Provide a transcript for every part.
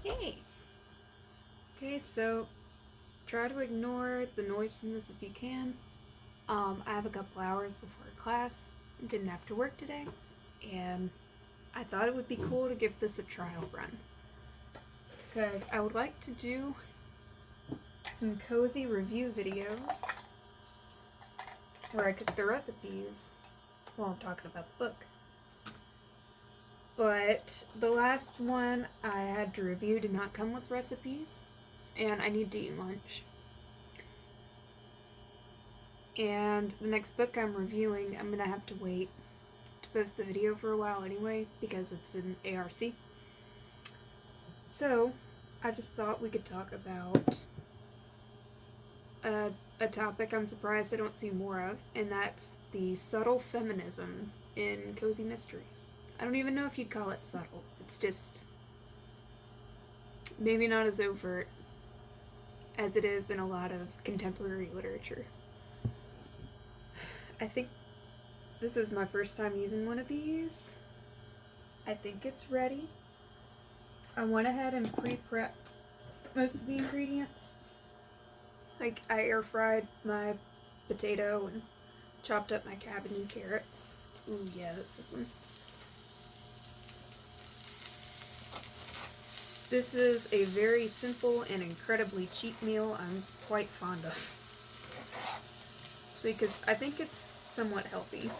Hey! Okay, so try to ignore the noise from this if you can. I have a couple hours before class. Didn't have to work today, and I thought it would be cool to give this a trial run. Because I would like to do some cozy review videos where I cook the recipes while I'm talking about the book. But the last one I had to review did not come with recipes, and I need to eat lunch. And the next book I'm reviewing, I'm gonna have to wait to post the video for a while anyway, because it's an ARC. So, I just thought we could talk about a topic I'm surprised I don't see more of, and that's the subtle feminism in cozy mysteries. I don't even know if you'd call it subtle. It's just maybe not as overt as it is in a lot of contemporary literature. I think this is my first time using one of these. I think it's ready. I went ahead and pre-prepped most of the ingredients. Like, I air fried my potato and chopped up my cabbage and carrots. Ooh, yeah, this is one. This is a very simple and incredibly cheap meal I'm quite fond of. Actually, because I think it's somewhat healthy.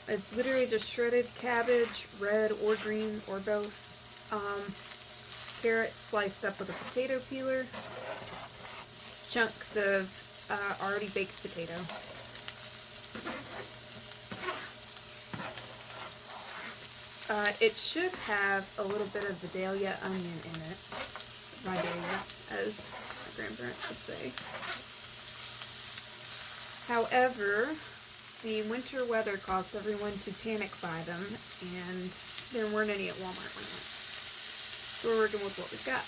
It's literally just shredded cabbage, red or green or both. Carrots sliced up with a potato peeler. Chunks of already baked potato. It should have a little bit of Vidalia onion in it. Vidalia, as my grandparents would say. However, the winter weather caused everyone to panic buy them, and there weren't any at Walmart right now. So we're working with what we've got.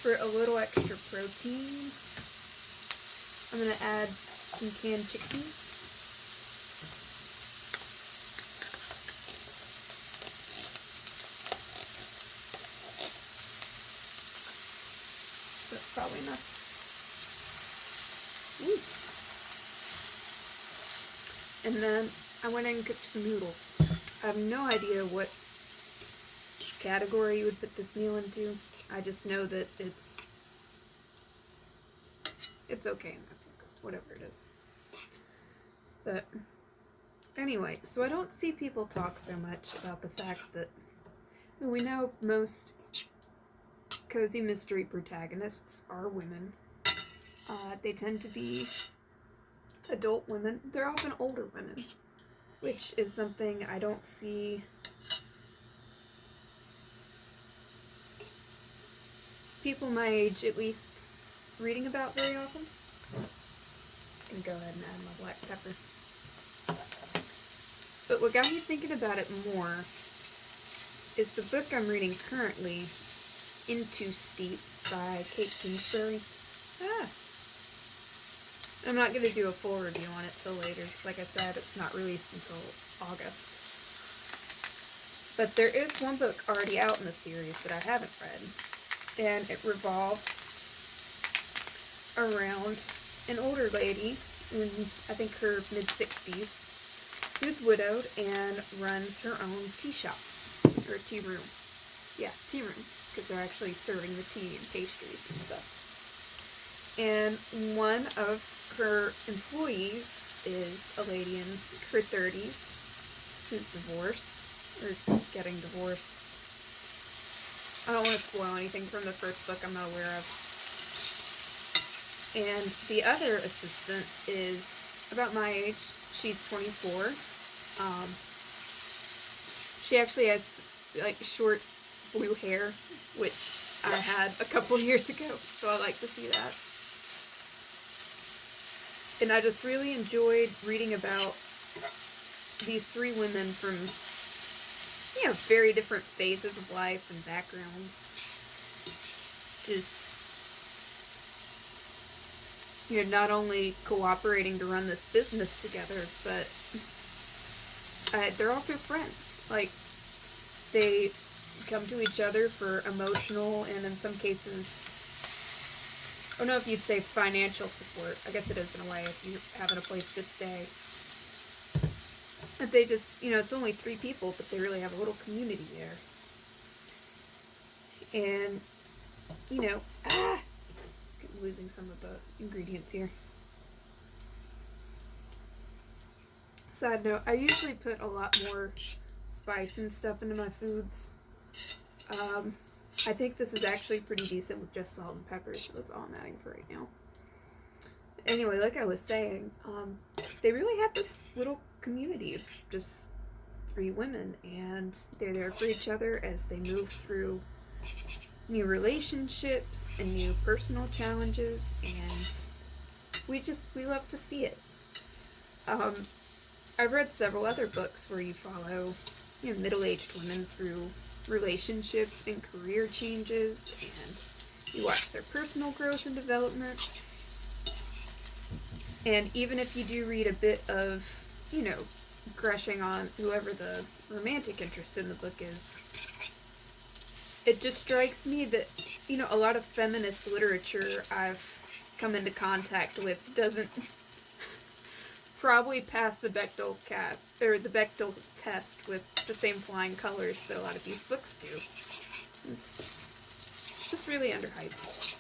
For a little extra protein, I'm going to add some canned chickpeas. That's probably enough. Ooh. And then I went in and cooked some noodles. I have no idea what category you would put this meal into. I just know that it's okay in my book, whatever it is. But anyway, so I don't see people talk so much about the fact that we know most cozy mystery protagonists are women. They tend to be adult women. They're often older women, which is something I don't see people my age, at least, reading about very often. I'm gonna go ahead and add my black pepper. But what got me thinking about it more is the book I'm reading currently, Into Steep by Kate Kingsbury. I'm not going to do a full review on it till later, because like I said, it's not released until August. But there is one book already out in the series that I haven't read, and it revolves around an older lady in, I think, her mid-60s, who's widowed and runs her own tea shop, or tea room. Yeah, tea room, because they're actually serving the tea and pastries and stuff. And one of her employees is a lady in her 30s who's divorced, or getting divorced. I don't want to spoil anything from the first book I'm not aware of. And the other assistant is about my age. She's 24. She actually has like short blue hair, which I had a couple years ago, so I like to see that. And I just really enjoyed reading about these three women from, very different phases of life and backgrounds. Just, not only cooperating to run this business together, but they're also friends. Like, they come to each other for emotional and in some cases, I don't know if you'd say financial support. I guess it is in a way if you're having a place to stay. But they just, it's only 3 people, but they really have a little community there. And, I'm losing some of the ingredients here. Side note, I usually put a lot more spice and stuff into my foods. I think this is actually pretty decent with just salt and pepper, so that's all I'm adding for right now. Anyway, like I was saying, they really have this little community of just 3 women, and they're there for each other as they move through new relationships and new personal challenges, and we love to see it. I've read several other books where you follow, middle-aged women through relationship and career changes, and you watch their personal growth and development. And even if you do read a bit of, crushing on whoever the romantic interest in the book is, it just strikes me that, a lot of feminist literature I've come into contact with doesn't probably pass the Bechdel test with the same flying colors that a lot of these books do. It's just really underhyped.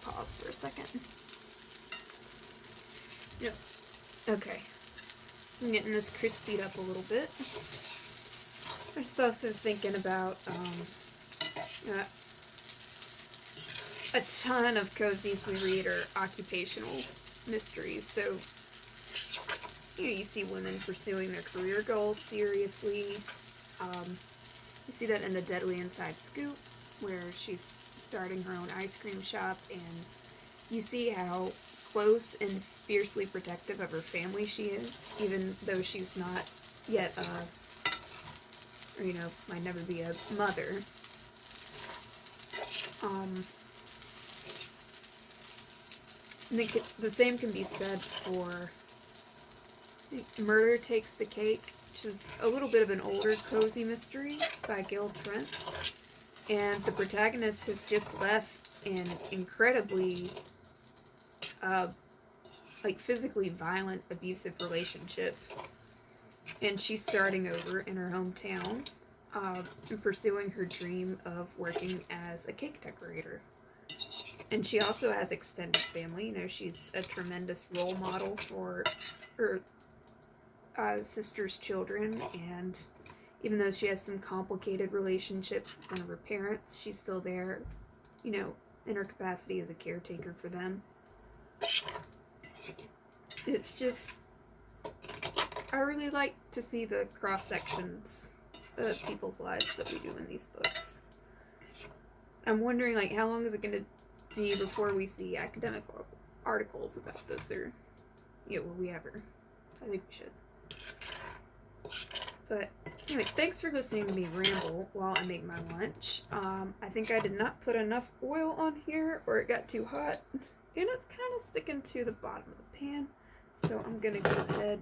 Pause for a second. Okay. So I'm getting this crispied up a little bit. I was also thinking about a ton of cozies we read are occupational mysteries. So, you see women pursuing their career goals seriously. You see that in The Deadly Inside Scoop, where she's starting her own ice cream shop, and you see how close and fiercely protective of her family she is, even though she's not yet might never be a mother. I think the same can be said for Murder Takes the Cake, which is a little bit of an older cozy mystery by Gil Trent. And the protagonist has just left an incredibly, physically violent, abusive relationship. And she's starting over in her hometown, and pursuing her dream of working as a cake decorator. And she also has extended family. She's a tremendous role model for her sister's children, and even though she has some complicated relationships with one of her parents, she's still there, in her capacity as a caretaker for them. It's just, I really like to see the cross-sections of people's lives that we do in these books. I'm wondering, how long is it going to be before we see academic articles about this, or, will we ever? I think we should. But anyway, thanks for listening to me ramble while I make my lunch. I think I did not put enough oil on here, or it got too hot, and it's kind of sticking to the bottom of the pan. So I'm gonna go ahead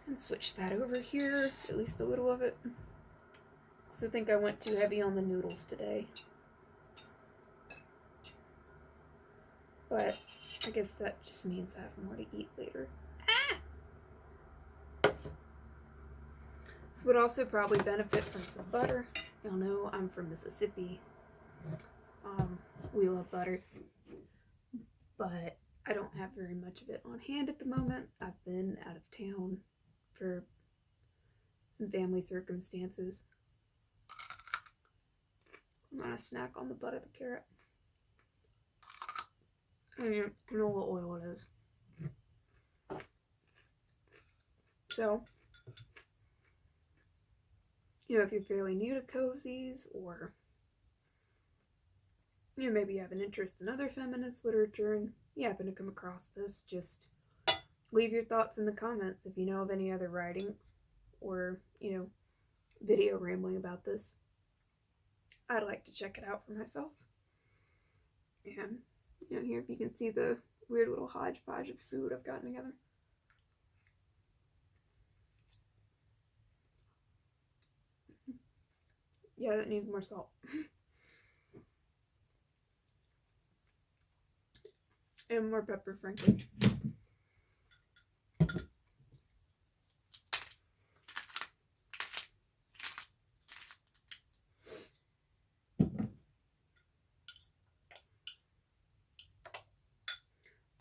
and switch that over here, at least a little of it. Also think I went too heavy on the noodles today, but I guess that just means I have more to eat later. This would also probably benefit from some butter. Y'all know I'm from Mississippi. We love butter, but I don't have very much of it on hand at the moment. I've been out of town for some family circumstances. I'm gonna snack on the butt of the carrot. And canola oil it is. So, if you're fairly new to cozies, or maybe you have an interest in other feminist literature and you happen to come across this, just leave your thoughts in the comments if you know of any other writing or, video rambling about this. I'd like to check it out for myself. And, here you can see the weird little hodgepodge of food I've gotten together. Yeah, that needs more salt. And more pepper, frankly.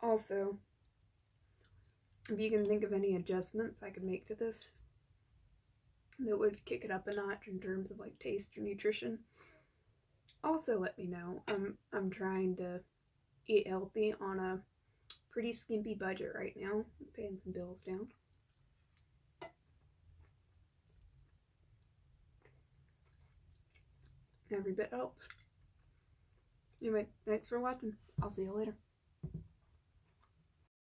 Also, if you can think of any adjustments I could make to this that would kick it up a notch in terms of like taste or nutrition, also let me know. I'm trying to eat healthy on a pretty skimpy budget right now, paying some bills down. Every bit helps. Anyway, thanks for watching. I'll see you later.